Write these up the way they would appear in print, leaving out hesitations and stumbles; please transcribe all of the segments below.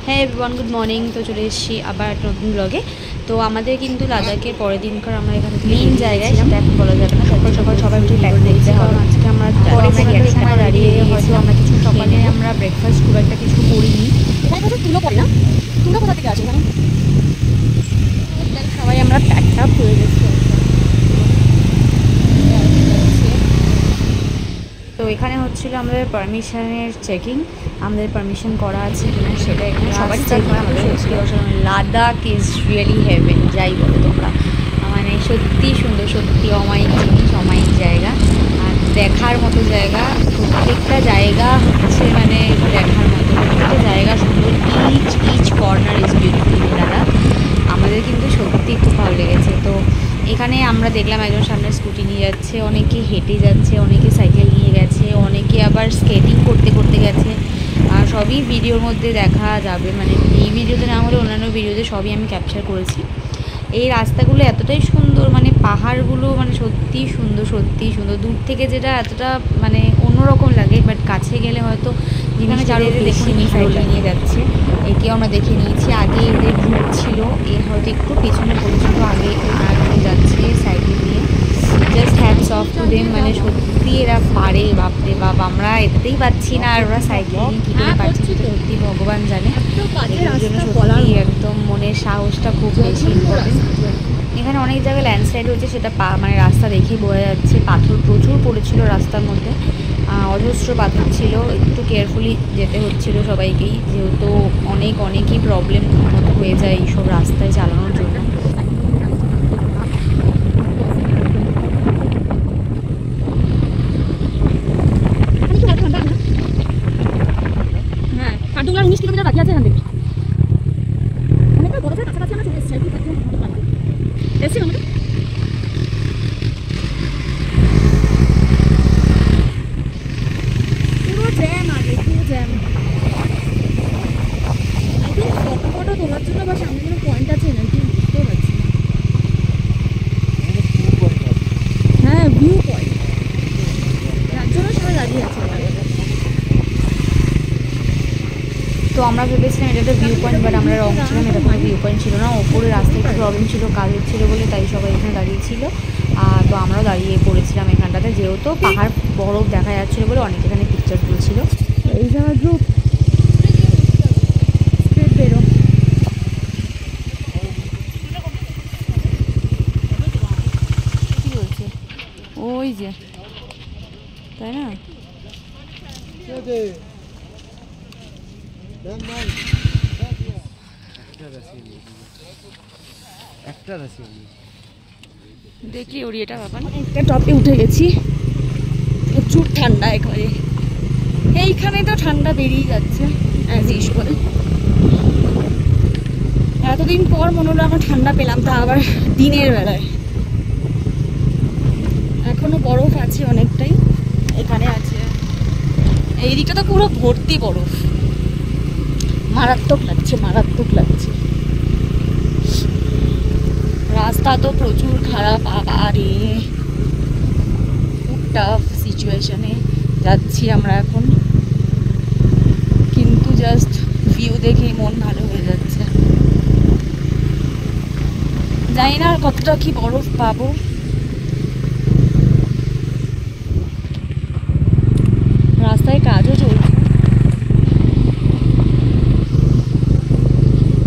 হ্যাঁ everyone, good morning. তো চলে এসেছি আবার একটা নতুন ব্লগে। তো আমাদের কিন্তু লাদাখের পরের দিনকার আমরা এখানে মেইন জায়গায়, সেটা এখন বলা যাবে না, সকাল সকাল সবাই উঠে প্যাক করতে হবে। আজকে আমরা এখানে দাঁড়িয়ে হয়তো আমরা কিছু সকালে আমরা ব্রেকফাস্ট খুব একটা কিছু করিনি। এখানে প্রচুর তুলো পড়ে না? তুলো কোথা থেকে আসে এখানে? সবাই আমরা প্যাক আপ হয়ে গেছি। তো এখানে হচ্ছিল আমাদের পারমিশনের চেকিং, আমাদের পারমিশন করা আছে কিনা সেটা এখানে সবাই চেক করে আমাদের হচ্ছিল। লাদাখ ইজ রিয়েলি হেভেন, যাই বলো তোমরা, মানে সত্যি সুন্দর, সত্যি অমায়িক জিনিস, অমায়িক জায়গা আর দেখার মতো জায়গা। প্রত্যেকটা জায়গা হচ্ছে মানে দেখার মতো, প্রত্যেকটা জায়গা সুন্দর। Each corner is beautiful in Ladakh. আমাদের কিন্তু সত্যি খুব ভালো লেগেছে। তো এখানে আমরা দেখলাম একজন সামনে স্কুটি নিয়ে যাচ্ছে, অনেকে হেঁটে যাচ্ছে, অনেকে সাইকেল নিয়ে গেছে, অনেকে আবার স্কেটিং করতে করতে গেছে। আর সবই ভিডিওর মধ্যে দেখা যাবে, মানে এই ভিডিওতে না হলে অন্যান্য ভিডিওতে সবই আমি ক্যাপচার করেছি। এই রাস্তাগুলো এতটাই সুন্দর, মানে পাহাড়গুলো মানে সত্যিই সুন্দর, সত্যিই সুন্দর। দূর থেকে যেটা এতটা মানে অন্যরকম লাগে, বাট কাছে গেলে হয়তো যেখানে চারো দেখে সাইকেল নিয়ে যাচ্ছে, একে আমরা দেখে নিয়েছি। আগে এদের গ্রুপ ছিল, এর হয়তো একটু পেছনে পড়েছিল, আগে যাচ্ছে সাইকেল নিয়ে। Just hats off to them, মানে সত্যি এরা পারে, বাপরে বাপ, আমরা এতেই পাচ্ছি না, আর ওরা সাইকেল নিয়ে কী করে পারছে সেটা সত্যি ভগবান জানে। এর জন্য সত্যি একদম মনের সাহসটা খুব বেশি ইম্পর্টেন্ট। এখানে অনেক জায়গায় ল্যান্ডস্লাইড হয়েছে, সেটা মানে রাস্তা দেখেই বোঝা যাচ্ছে। পাথর প্রচুর পড়েছিল রাস্তার মধ্যে, অজস্র পাথর ছিল, একটু কেয়ারফুলি যেতে হচ্ছিল সবাইকেই, যেহেতু অনেকই প্রবলেম হয়ে যায় এইসব রাস্তায় চালানোর জন্য। হ্যাঁ, 19 কিলোমিটার বাকি আছে এখান থেকে। অনেকটা বড় জায়গা, কাছাকাছি আমরা চলে এসেছি। এসেছি আমরা। পুরো জ্যাম, আগে পুরো জ্যাম। ফটো তোলার জন্য বা সামনে কোনো পয়েন্ট আছে নাকি বুঝতে পারছি না। হ্যাঁ, ভিউ পয়েন্ট, তার জন্য সবাই দাঁড়িয়ে আছে। তো আমরা ভেবেছিলাম এটা একটা ভিউ পয়েন্ট, বাট আমরা রং ছিলাম, এটা কোনো ভিউ পয়েন্ট ছিল না। ওপরে রাস্তায় একটু প্রবলেম ছিল, কাজ হচ্ছিল বলে, তাই সবাই এখানে দাঁড়িয়েছিল। তো আমরাও দাঁড়িয়ে পড়েছিলাম এখানটাতে, যেহেতু পাহাড় বরফ দেখা যাচ্ছিলো বলে অনেকে এখানে পিকচার তুলছিল। এই জায়গার গ্রুপ বেরো। কী বলছে ওই যে, তাই না? দেখলি ওরি এটা বাবা, একটা টপে উঠে গেছি। প্রচুর ঠান্ডা এখানে, এইখানে তো ঠান্ডা বেরিয়ে যাচ্ছে অ্যাজ ইউজুয়াল। এতদিন পর মনে হলো আমরা ঠান্ডা পেলাম, তা আবার দিনের বেলায়। এখনো বরফ আছে অনেকটাই, এখানে আছে। এই দিকটা তো পুরো ভর্তি বরফ, মারাত্মক লাগছে, মারাত্মক লাগছে। রাস্তা তো প্রচুর খারাপ, আরে খুব টাফ সিচুয়েশনে যাচ্ছি আমরা এখন, কিন্তু জাস্ট ভিউ দেখে মন ভালো হয়ে যাচ্ছে। জানি না কতটা কি বরফ পাবো। রাস্তায় কাজও চলছে,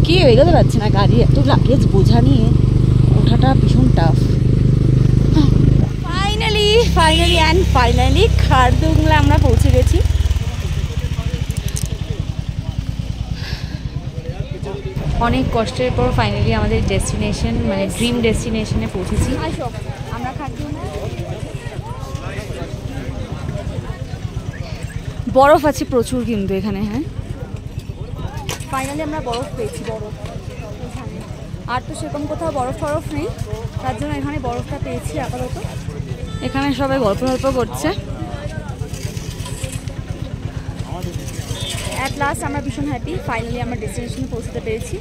কি এগোতে পারছে না গাড়ি, এত লাগেজ বোঝা নিয়ে ওঠাটা ভীষণ টাফ। ফাইনালি খারদুংলা আমরা পৌঁছে গেছি। অনেক কষ্টের পর ফাইনালি আমাদের ডেস্টিনেশন, মানে ড্রিম ডেস্টিনেশনে পৌঁছেছি আমরা। বরফ আছে প্রচুর কিন্তু এখানে। হ্যাঁ, ফাইনালি আমরা বরফ পেয়েছি, বরফ এখানে। আর তো সেরকম কোথাও বরফ নেই, তার জন্য এখানে বরফটা পেয়েছি আপাতত। এখানে সবাই গল্প করছে। অ্যাট লাস্ট আমরা ভীষণ হ্যাপি, ফাইনালি আমরা ডেস্টিনেশনে পৌঁছতে পেরেছি।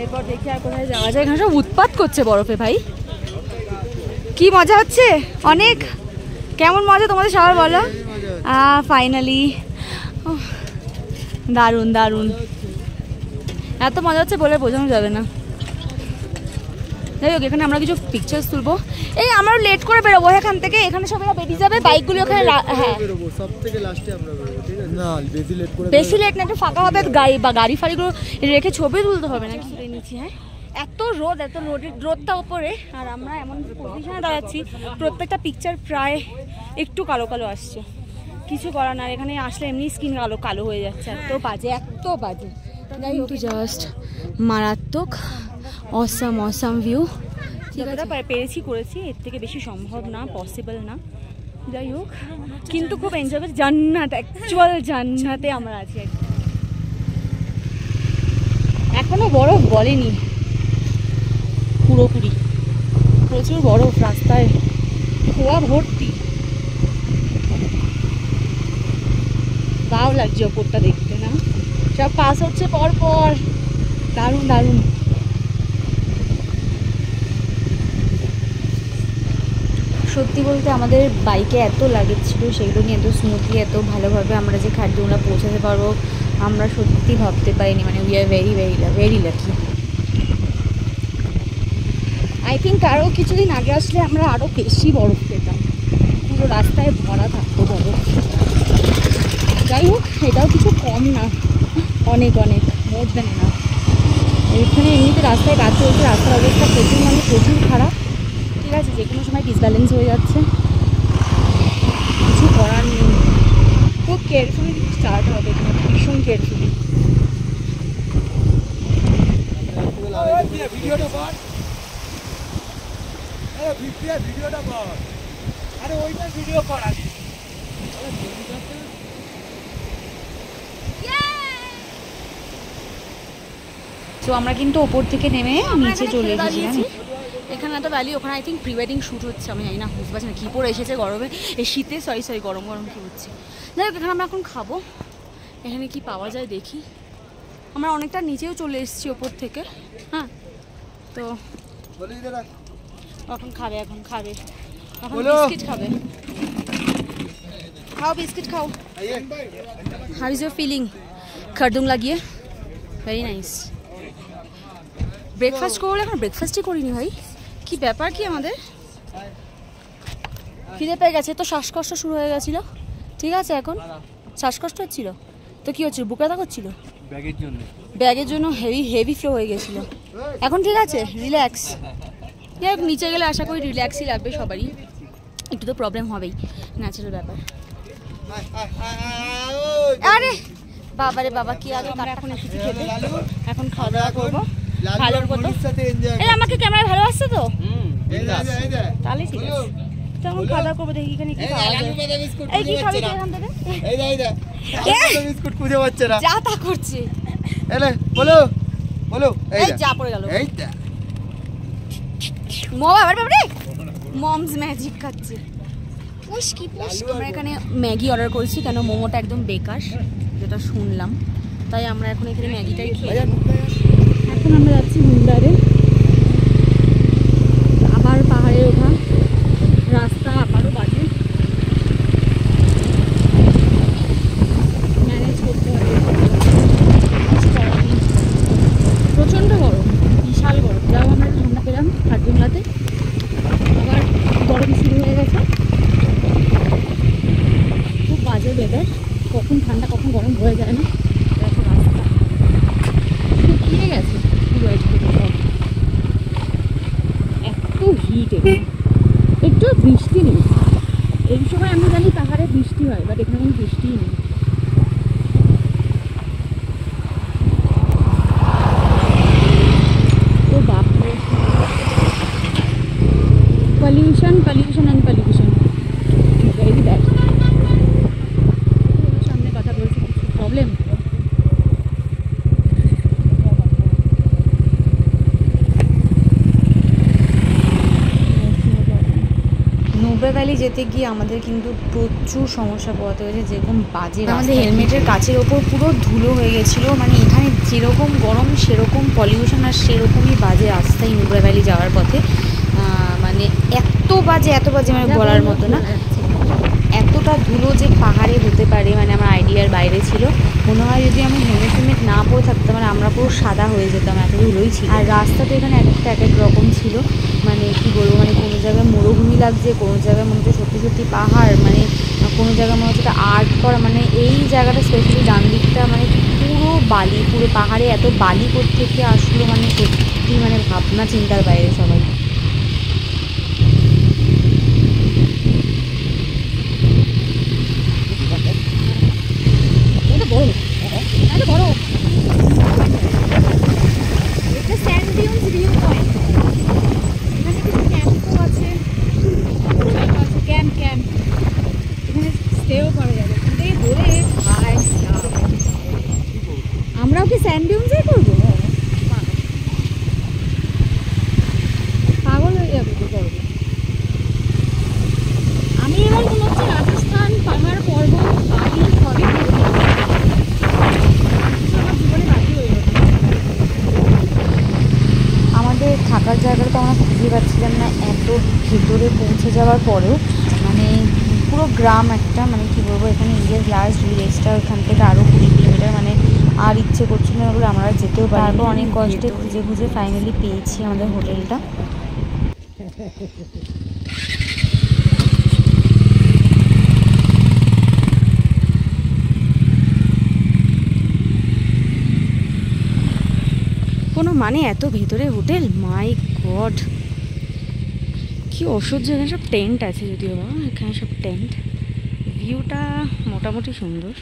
এরপর দেখি আর কোথায় যাওয়া যায়। এখানে সব উৎপাত করছে বরফে, ভাই কি মজা হচ্ছে অনেক। কেমন মজা তোমাদের সবার বলো? ফাইনালি দারুণ দারুণ। এত মজা হচ্ছে বলে বোঝানো যাবে না। যাই হোক, এখানে আমরা কিছু পিকচার্স তুলবো। এই আমরা লেট করে বেরোবো এখান থেকে, এখানে সবাই বেরিয়ে যাবে, বাইকগুলো ওখানে হ্যাঁ সবথেকে লাস্টে আমরা বেরোবো, ঠিক আছে? না বেশি লেট করে বেশি লেট না, একটু ফাঁকা হবে, গাড়ি ফাড়িগুলো রেখে ছবি তুলতে হবে না কিছু নিচ্ছি। হ্যাঁ, এত রোদ, এত রোদটা ওপরে, আর আমরা এমন পজিশনে দাঁড়াচ্ছি প্রত্যেকটা পিকচার প্রায় একটু কালো কালো আসছে। কিছু করার না, এখানে আসলে এমনি স্কিন কালো কালো হয়ে যাচ্ছে, এত বাজে এত বাজে। যাই হোক, জাস্ট মারাত্মক অসাম ভিউ। যতটা পেরেছি করেছি, এর থেকে বেশি সম্ভব না, পসিবল না। যাই হোক, কিন্তু খুব এনজয় করছি, জান্নাত, অ্যাকচুয়াল জান্নাতে আমরা আছি। এখনো বরফ বলেনি পুরোপুরি, প্রচুর বরফ, রাস্তায় খোয়া ভর্তি। ভালো লাগছে ওপরটা দেখতে, না সব পাস হচ্ছে পর পর, দারুণ দারুণ। সত্যি বলতে আমাদের বাইকে এত লাগেজ ছিল, সেগুলো নিয়ে এত স্মুথলি এত ভালোভাবে আমরা যে খাদ্যগুলো পৌঁছাতে পারবো আমরা সত্যি ভাবতে পারিনি। মানে we are very lucky. I think আরও কিছুদিন আগে আসলে আমরা আরও বেশি বরফ পেতাম, পুরো রাস্তায় ভরা থাকতো বরফ। যাই হোক, এটাও কিছু কম না, অনেক অনেক মোর দেন না। এখানে এমনিতে রাস্তায় কাজ চলছে, রাস্তার অবস্থা প্রচুর মানে প্রচুর খারাপ। ঠিক আছে, যে কোনো সময় ডিসব্যালেন্স হয়ে যাচ্ছে, কিছু করার নেই। খুব কেয়ারফুলি স্টার্ট হবে, ভীষণ কেয়ারফুলি। ভিডিওটা কর, ভিডিওটা কর, আরে ওইটা ভিডিও কর আগে। তো আমরা কিন্তু ওপর থেকে নেমে নিচে চলে এসেছি। এখানে একটা ভ্যালি, ওখানে I think pre wedding shoot হচ্ছে, আমি জানি না, বুঝতে পারছি না কী পরে এসেছে গরমে, এই শীতে সরি গরম কী হচ্ছে। যাই হোক, এখানে আমরা এখন খাবো, এখানে কি পাওয়া যায় দেখি। আমরা অনেকটা নিচেও চলে এসেছি ওপর থেকে। হ্যাঁ, তো এখন খাবে এখন বিস্কিট খাবে। খাও বিস্কিট খাও। How is your feeling? Khardung লাগিয়ে ভেরি নাইস। ব্রেকফাস্ট করলে, এখন ব্রেকফাস্টই করিনি ভাই, কি ব্যাপার কি আমাদের? খিদে পেয়ে গেছে তো, শ্বাসকষ্ট শুরু হয়ে গেছিলো। ঠিক আছে, এখন শ্বাসকষ্ট হচ্ছিল তো, কি হচ্ছিল? বুক ব্যথা করছিল ব্যাগের জন্য হেভি ফ্লো হয়ে গেছিলো। এখন ঠিক আছে, রিল্যাক্স। যাই হোক, নিচে গেলে আশা করি রিল্যাক্সই লাগবে সবারই, একটু তো প্রবলেম হবেই, ন্যাচারাল ব্যাপার। আরে বাবারে বাবা, কি আগে কাটা, এখন এসেছি খেতে, এখন খাওয়া দাওয়া করবো। ভালোর মতো আমাকে ক্যামেরায় ভালো আসছে তো, তাহলে ঠিক আছে। তো এখন খাওয়া দাওয়া করবো, দেখি এখানে কি পাওয়া যায়। এই কি খাবি এখান থেকে? বিস্কুট খুঁজে পাচ্ছে না, যা তা করছে। বলো এই যা পড়ে গেল। মমস ম্যাজিক খাচ্ছে। আমরা এখানে ম্যাগি অর্ডার করেছি, কেন মোমোটা একদম বেকার যেটা শুনলাম, তাই আমরা এখন এখানে ম্যাগিটাই খেয়ে যাবো। এখন আমরা যাচ্ছি মুন্ডারে, আবার পাহাড়ে ওঠা, রাস্তা আবারও বাজে, ম্যানেজ করতে হবে। প্রচণ্ড গরম, বিশাল গরম। যাও, আমরা ঠান্ডা পেলাম খারদুংলাতে, আবার গরম শুরু হয়ে গেছে। খুব বাজে ওয়েদার, কখন ঠান্ডা কখন গরম হয়ে যায় না। দেখো রাস্তা শুকিয়ে গেছে পুরো, এত হিট, একটু বৃষ্টি নেই। এই সময় আমরা জানি পাহাড়ে বৃষ্টি হয়, বাট এখানে কোনো বৃষ্টিই নেই। ও বাপরে, pollution and pollution, very bad. সামনে কথা বলছি, কিছু প্রবলেম? নোব্রা ভ্যালি যেতে গিয়ে আমাদের কিন্তু প্রচুর সমস্যা পোহাতে হয়েছে, যেরকম বাজে আমাদের হেলমেটের কাছের ওপর পুরো ধুলো হয়ে গেছিলো। মানে এখানে যেরকম গরম সেরকম পলিউশন, আর সেরকমই বাজে রাস্তায় নোব্রা ভ্যালি যাওয়ার পথে। মানে এত বাজে মানে বলার মতো না, এত এতটা ধুলো যে পাহাড়ে হতে পারে মানে আমার আইডিয়ার বাইরে ছিল। মনে হয় যদি আমি হেলমেট না পরে থাকতাম মানে আমরা পুরো সাদা হয়ে যেতাম, এত ধুলোই ছিল। আর রাস্তা তো এখানে এক এক রকম ছিল, মানে কি বলবো, মানে কোনো জায়গায় মরুভূমি লাগছে, কোনো জায়গায় মনে হচ্ছে সত্যি সত্যি পাহাড়, মানে কোনো জায়গায় মনে হচ্ছে আর্ট করা। মানে এই জায়গাটা স্পেশালি ডান দিকটা মানে পুরো বালি, পুরো পাহাড়ে এত বালি থেকে আসলো, মানে সত্যি মানে ভাবনা চিন্তার বাইরে সবাই। আমরাও কি স্যান্ড ডিউনসে করবো? পাগল হয়ে যাবে তো করবো। আমি এবার মনে হচ্ছে রাজস্থান পাহাড় পর্বত বাকি সবই আমাদের থাকার জায়গাটা তো আমরা খুঁজে পাচ্ছিলাম না, এত ভেতরে পৌঁছে যাওয়ার পরেও মানে পুরো গ্রাম একটা, মানে কি বলবো, এখানে ইন্ডিয়ার লাস্ট ভিলেজটা, ওখান থেকে আরও 20 কিলোমিটার, মানে আর ইচ্ছে করছিল না বলে আমরা যেতেও পারি। তারপর অনেক কষ্টে খুঁজে ফাইনালি পেয়েছি আমাদের হোটেলটা। কোনো মানে এত ভেতরে হোটেল, মাই গড কি অসহ্য। এখানে সব টেন্ট আছে, যদিও বা এখানে সব টেন্ট, ভিউটা মোটামুটি সুন্দর,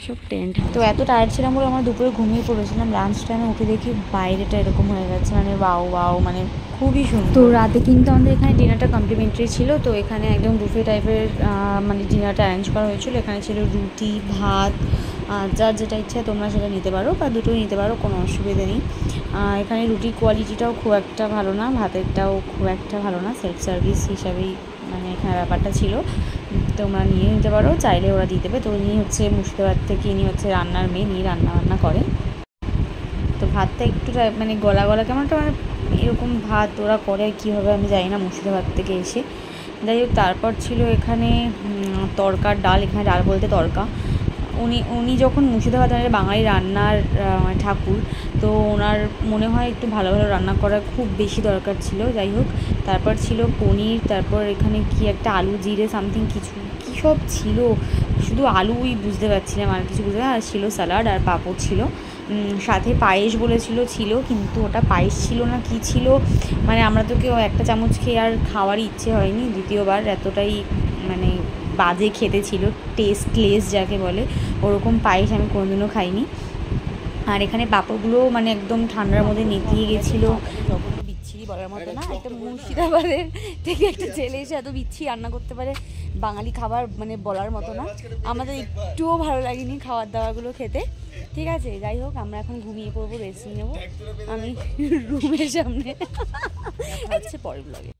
সব টেন্ট। তো এত টায়ার্ড ছিলাম বলে আমরা দুপুরে ঘুমিয়ে পড়েছিলাম। লাঞ্চ টাইমে উঠে দেখি বাইরেটা এরকম হয়ে গেছে, মানে ওয়াও মানে খুবই সুন্দর। তো রাতে কিন্তু আমাদের এখানে ডিনারটা কমপ্লিমেন্টারি ছিল, তো এখানে একদম বুফে টাইপের মানে ডিনারটা অ্যারেঞ্জ করা হয়েছিল। এখানে ছিল রুটি, ভাত, যার যেটা ইচ্ছা তোমরা সেটা নিতে পারো বা দুটোই নিতে পারো, কোনো অসুবিধা নেই। এখানে রুটির কোয়ালিটিটাও খুব একটা ভালো না, ভাতেরটাও খুব একটা ভালো না, সেলফ সার্ভিস হিসাবেই মানে এখানে ব্যাপারটা ছিল। তোমরা নিয়ে নিতে পারো, চাইলে ওরা দিয়ে দেবে। তো উনি হচ্ছে মুর্শিদাবাদ থেকে, ইনি হচ্ছে রান্নার মেয়ে, নিয়ে রান্না করে। তো ভাতটা একটু মানে গলা কেমন একটা, মানে এরকম ভাত ওরা করে কীভাবে আমি জানি না, মুর্শিদাবাদ থেকে এসে। যাই হোক, তারপর ছিল এখানে তরকার ডাল, এখানে ডাল বলতে তরকা। উনি যখন মুর্শিদাবাদ মানে বাঙালি রান্নার ঠাকুর, তো ওনার মনে হয় একটু ভালো রান্না করার খুব বেশি দরকার ছিল। যাই হোক, তারপর ছিল পনির, তারপর এখানে কি একটা আলু জিরে সামথিং কিছু কী সব ছিল, শুধু আলুই বুঝতে পারছিলাম, আর কিছু বুঝতে, আর ছিল স্যালাড আর পাঁপড় ছিল, সাথে পায়েস বলেছিল ছিল, কিন্তু ওটা পায়েস ছিল না কি ছিল, মানে আমরা তো কেউ একটা চামচ খেয়ে আর খাওয়ারই ইচ্ছে হয়নি দ্বিতীয়বার, এতটাই মানে বাজে খেতে ছিল, টেস্টলেস যাকে বলে, ওরকম পায়েস আমি কোনোদিনও খাইনি। আর এখানে পাঁপড়গুলো মানে একদম ঠান্ডার মধ্যে নেতিয়ে গেছিলো, বিচ্ছিরি বলার মতো না। একটা মুর্শিদাবাদের থেকে একটা ছেলে এসে এত বিচ্ছিরি রান্না করতে পারে, বাঙালি খাবার মানে বলার মতো না। আমাদের একটুও ভালো লাগেনি খাবার দাবারগুলো খেতে। ঠিক আছে, যাই হোক, আমরা এখন ঘুমিয়ে পড়বো, রেস্ট নেবো আমি রুমের সামনে। হচ্ছে পরের ব্লগে।